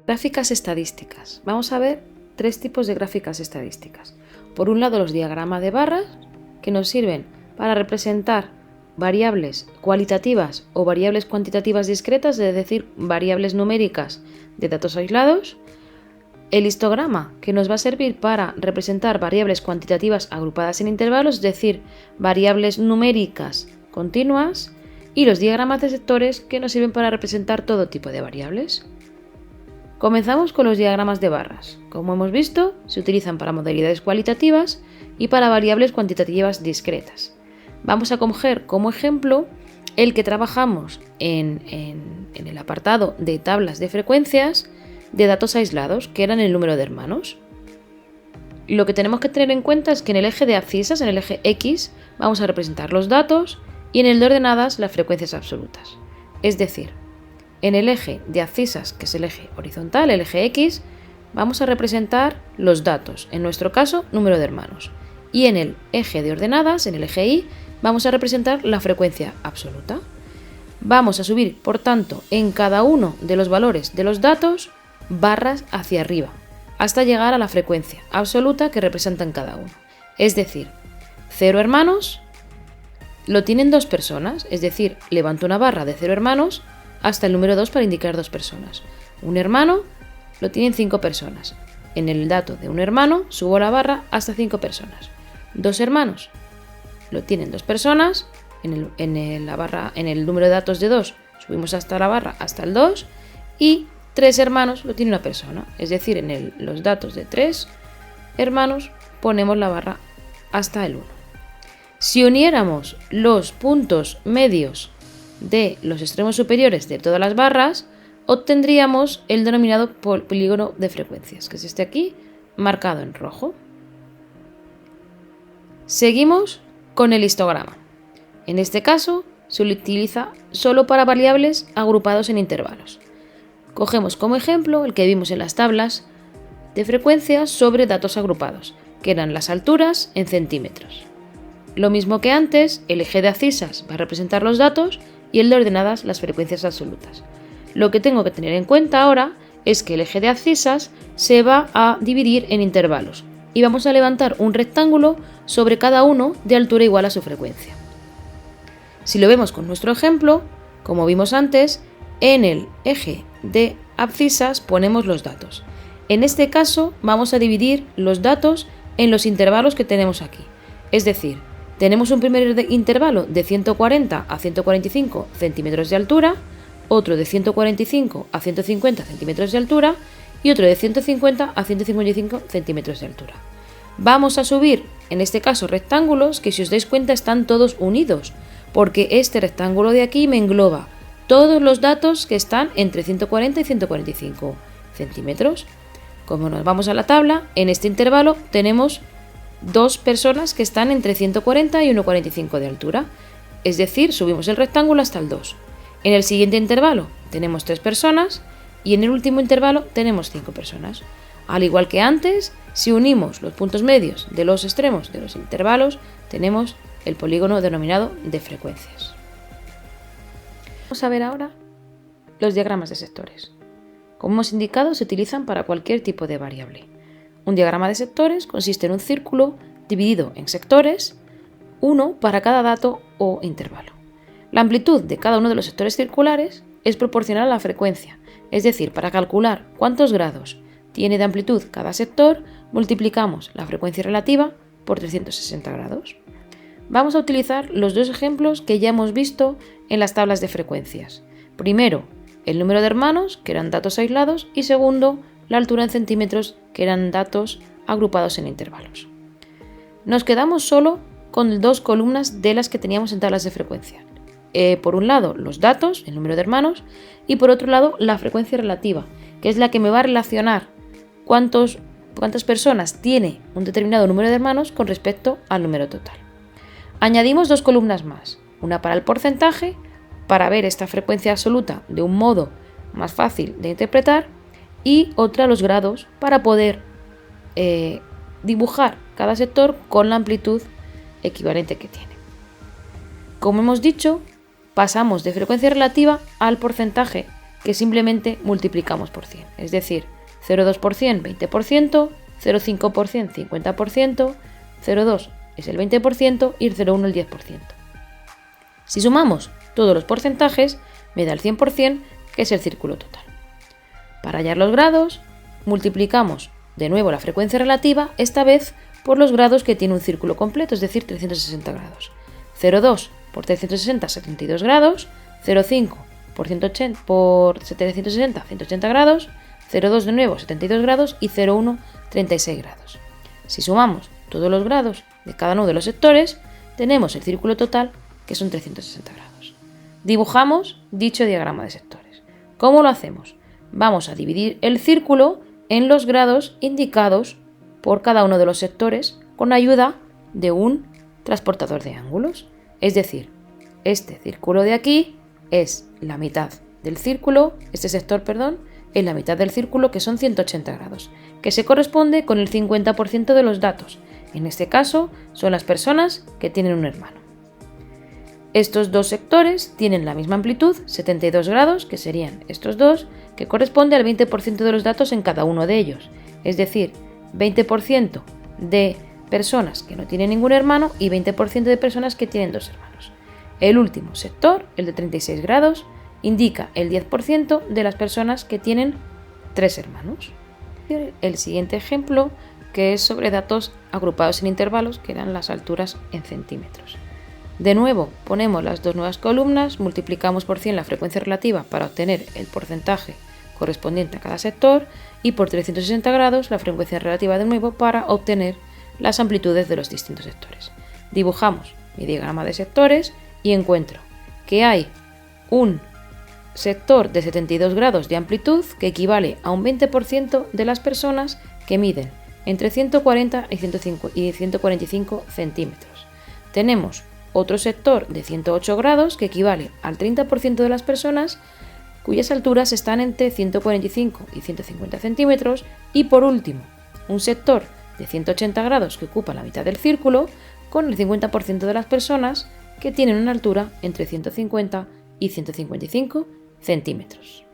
Gráficas estadísticas. Vamos a ver tres tipos de gráficas estadísticas. Por un lado, los diagramas de barras, que nos sirven para representar variables cualitativas o variables cuantitativas discretas, es decir, variables numéricas de datos aislados. El histograma, que nos va a servir para representar variables cuantitativas agrupadas en intervalos, es decir, variables numéricas continuas. Y los diagramas de sectores, que nos sirven para representar todo tipo de variables. Comenzamos con los diagramas de barras. Como hemos visto, se utilizan para modalidades cualitativas y para variables cuantitativas discretas. Vamos a coger como ejemplo el que trabajamos en el apartado de tablas de frecuencias de datos aislados, que eran el número de hermanos. Lo que tenemos que tener en cuenta es que en el eje de abscisas, en el eje X, vamos a representar los datos y en el de ordenadas las frecuencias absolutas. Es decir, en el eje de abscisas, que es el eje horizontal, el eje X, vamos a representar los datos, en nuestro caso, número de hermanos. Y en el eje de ordenadas, en el eje Y, vamos a representar la frecuencia absoluta. Vamos a subir, por tanto, en cada uno de los valores de los datos, barras hacia arriba, hasta llegar a la frecuencia absoluta que representan cada uno. Es decir, 0 hermanos lo tienen 2 personas, es decir, levanto una barra de 0 hermanos hasta el número 2 para indicar 2 personas. Un hermano lo tienen 5 personas. En el dato de un hermano subo la barra hasta 5 personas. 2 hermanos lo tienen 2 personas. En el número de datos de 2 subimos hasta la barra hasta el 2. Y 3 hermanos lo tiene una persona. Es decir, en los datos de 3 hermanos ponemos la barra hasta el 1. Si uniéramos los puntos medios de los extremos superiores de todas las barras, obtendríamos el denominado polígono de frecuencias, que es este aquí, marcado en rojo. Seguimos con el histograma. En este caso, se utiliza solo para variables agrupados en intervalos. Cogemos como ejemplo el que vimos en las tablas de frecuencias sobre datos agrupados, que eran las alturas en centímetros. Lo mismo que antes, el eje de abscisas va a representar los datos y el de ordenadas las frecuencias absolutas. Lo que tengo que tener en cuenta ahora es que el eje de abscisas se va a dividir en intervalos y vamos a levantar un rectángulo sobre cada uno de altura igual a su frecuencia. Si lo vemos con nuestro ejemplo, como vimos antes, en el eje de abscisas ponemos los datos. En este caso vamos a dividir los datos en los intervalos que tenemos aquí. Es decir, tenemos un primer intervalo de 140 a 145 centímetros de altura, otro de 145 a 150 centímetros de altura y otro de 150 a 155 centímetros de altura. Vamos a subir, en este caso, rectángulos que, si os dais cuenta, están todos unidos, porque este rectángulo de aquí me engloba todos los datos que están entre 140 y 145 centímetros. Como nos vamos a la tabla, en este intervalo tenemos 2 personas que están entre 140 y 1,45 de altura, es decir, subimos el rectángulo hasta el 2. En el siguiente intervalo tenemos 3 personas y en el último intervalo tenemos 5 personas. Al igual que antes, si unimos los puntos medios de los extremos de los intervalos, tenemos el polígono denominado de frecuencias. Vamos a ver ahora los diagramas de sectores. Como hemos indicado, se utilizan para cualquier tipo de variable. Un diagrama de sectores consiste en un círculo dividido en sectores, uno para cada dato o intervalo. La amplitud de cada uno de los sectores circulares es proporcional a la frecuencia, es decir, para calcular cuántos grados tiene de amplitud cada sector, multiplicamos la frecuencia relativa por 360 grados. Vamos a utilizar los dos ejemplos que ya hemos visto en las tablas de frecuencias. Primero, el número de hermanos, que eran datos aislados, y segundo, la altura en centímetros, que eran datos agrupados en intervalos. Nos quedamos solo con 2 columnas de las que teníamos en tablas de frecuencia. Por un lado, los datos, el número de hermanos, y por otro lado, la frecuencia relativa, que es la que me va a relacionar cuántas personas tiene un determinado número de hermanos con respecto al número total. Añadimos 2 columnas más, una para el porcentaje, para ver esta frecuencia absoluta de un modo más fácil de interpretar, y otra los grados para poder dibujar cada sector con la amplitud equivalente que tiene. Como hemos dicho, pasamos de frecuencia relativa al porcentaje que simplemente multiplicamos por 100. Es decir, 0,2% 20%, 0,5% 50%, 0,2 es el 20% y el 0,1 el 10%. Si sumamos todos los porcentajes, me da el 100%, que es el círculo total. Para hallar los grados, multiplicamos de nuevo la frecuencia relativa, esta vez por los grados que tiene un círculo completo, es decir, 360 grados. 0,2 por 360, 72 grados, 0,5 por 760, 180 grados, 0,2 de nuevo, 72 grados y 0,1, 36 grados. Si sumamos todos los grados de cada uno de los sectores, tenemos el círculo total, que son 360 grados. Dibujamos dicho diagrama de sectores. ¿Cómo lo hacemos? Vamos a dividir el círculo en los grados indicados por cada uno de los sectores con ayuda de un transportador de ángulos. Es decir, este círculo de aquí es la mitad del círculo, este sector, perdón, es la mitad del círculo, que son 180 grados, que se corresponde con el 50% de los datos. En este caso, son las personas que tienen un hermano. Estos dos sectores tienen la misma amplitud, 72 grados, que serían estos dos, que corresponde al 20% de los datos en cada uno de ellos. Es decir, 20% de personas que no tienen ningún hermano y 20% de personas que tienen dos hermanos. El último sector, el de 36 grados, indica el 10% de las personas que tienen 3 hermanos. El siguiente ejemplo, que es sobre datos agrupados en intervalos, que eran las alturas en centímetros. De nuevo, ponemos las dos nuevas columnas, multiplicamos por 100 la frecuencia relativa para obtener el porcentaje correspondiente a cada sector y por 360 grados la frecuencia relativa de nuevo para obtener las amplitudes de los distintos sectores. Dibujamos mi diagrama de sectores y encuentro que hay un sector de 72 grados de amplitud que equivale a un 20% de las personas que miden entre 140 y 145 centímetros. Tenemos otro sector de 108 grados que equivale al 30% de las personas cuyas alturas están entre 145 y 150 centímetros. Y por último, un sector de 180 grados que ocupa la mitad del círculo con el 50% de las personas que tienen una altura entre 150 y 155 centímetros.